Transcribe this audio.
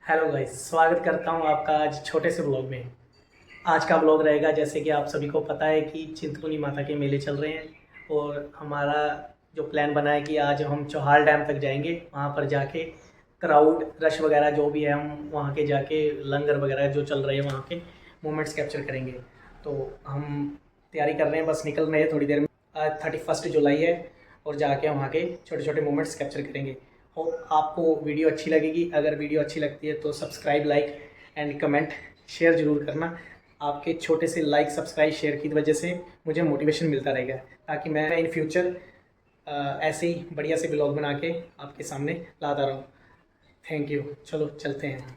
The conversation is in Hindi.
हेलो गाइस, स्वागत करता हूं आपका आज छोटे से ब्लॉग में। आज का ब्लॉग रहेगा, जैसे कि आप सभी को पता है कि चिंतपूर्णी माता के मेले चल रहे हैं और हमारा जो प्लान बना है कि आज हम चौहाल डैम तक जाएंगे। वहां पर जाके क्राउड रश वगैरह जो भी है, हम वहां के जाके लंगर वगैरह जो चल रहे हैं वहां के मोमेंट्स कैप्चर करेंगे। तो हम तैयारी कर रहे हैं, बस निकल रहे हैं थोड़ी देर में। आज 31 जुलाई है और जाके वहाँ के छोटे छोटे मोमेंट्स कैप्चर करेंगे। होप आपको वीडियो अच्छी लगेगी। अगर वीडियो अच्छी लगती है तो subscribe, like and comment share ज़रूर करना। आपके छोटे से लाइक, सब्सक्राइब, शेयर की वजह से मुझे मोटिवेशन मिलता रहेगा, ताकि मैं इन फ्यूचर ऐसे ही बढ़िया से ब्लॉग बना के आपके सामने लाता रहूँ। Thank you. चलो चलते हैं।